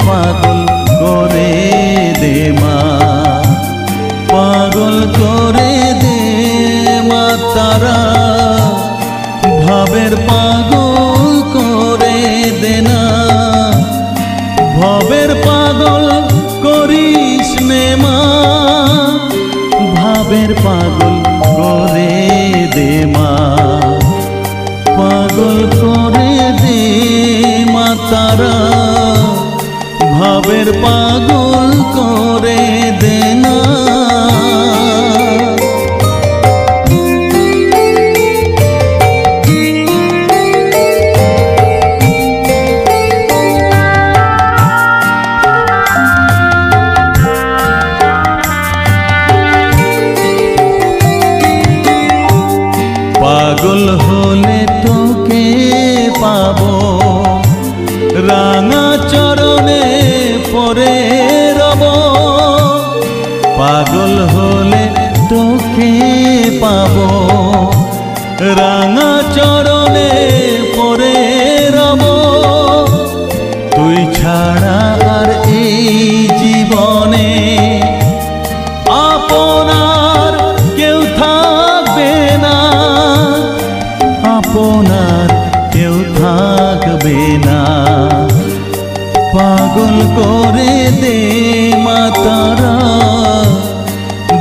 পাগল করে দে মা, পাগল করে দে মা তারা, ভাবের পাগল করে দে না, ভবের পাগল করিস নে মা, ভাবের পাগল করে দে মা, পাগল করে দে মা তারা, ভাবের পাগল করে দে না। পাগল হলে তোকে পাবো, রাঙা চরণে পরে রব, পাগল হলে তোকে পাবো, রাঙা চরণে পরে রব, তুই ছাড়া আর এই জীবনে আপনার কেউ থাকবে না, আপনার কেউ থাকবে না, পাগল করে দে মা তারা,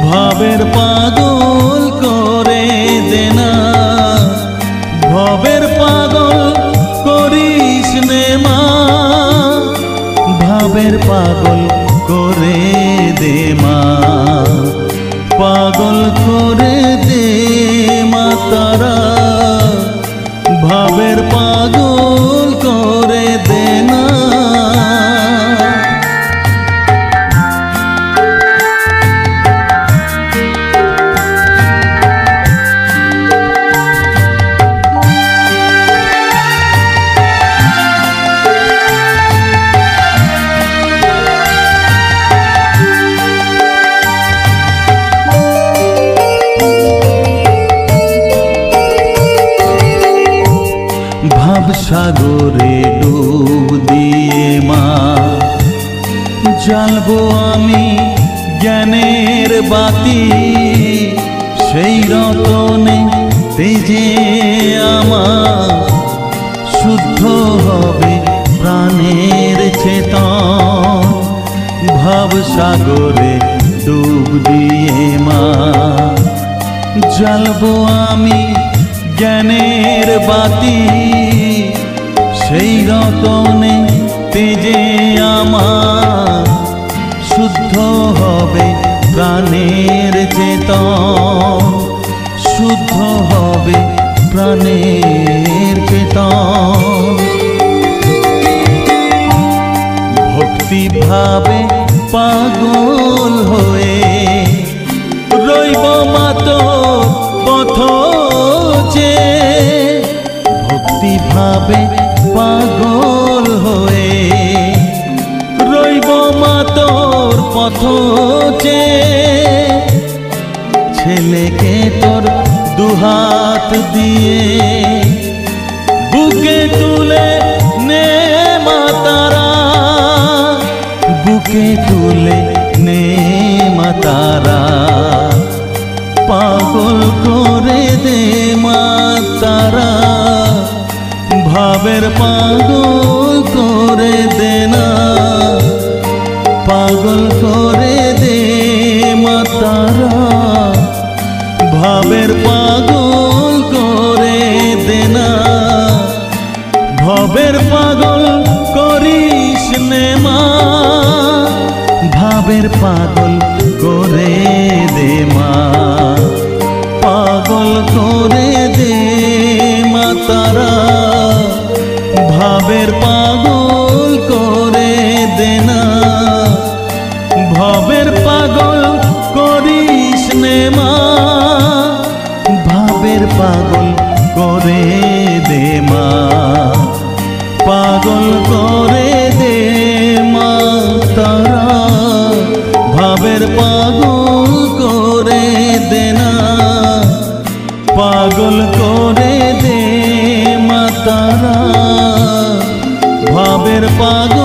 ভাবের পাগল করে দে না, ভবের পাগল করিস নে মা, ভাবের পাগল করে দে মা, পাগল করে দে মা তারা, ভাবের পাগল করে দে না। সাগরে ডুব দিয়ে মা, জ্বালবো আমি জ্ঞানের বাতি, সেই রতনে তেজে আমার শুদ্ধ হবে প্রাণের চেতন, ভাব সাগরে ডুব দিয়ে মা, জ্বালবো আমি জ্ঞানের বাতি, সেই রতনে তেজে আমার শুদ্ধ হবে প্রাণের চেতন, শুদ্ধ হবে প্রাণের চেতন, ভক্তি ভাবে পাগল হয়ে রইব মাতো পথ যে, ভক্তি ভাবে পাগল হয়ে রইব মা তোর পথ যে, ছেলেকে তোর দুহাত দিয়ে বুকে তুলে নে মা তারা, বুকে তুলে নে মা তারা, পাগল করে দে মা তারা, ভাবের পাগল করে দে না, পাগল করে দে মা তারা, ভাবের পাগল করে দে না, ভবের পাগল করিস নে মা, ভাবের পাগল করে দে মা, পাগল করে দে মা তারা, ভাবের পাগল করে দে না, ভবের পাগল করিস নে মা, ভাবের পাগল করে দে মা, পাগল করে দে মা তারা, ভাবের পাগল করে দে না, পাগল করে দে মা তারা, ভাবের পাগল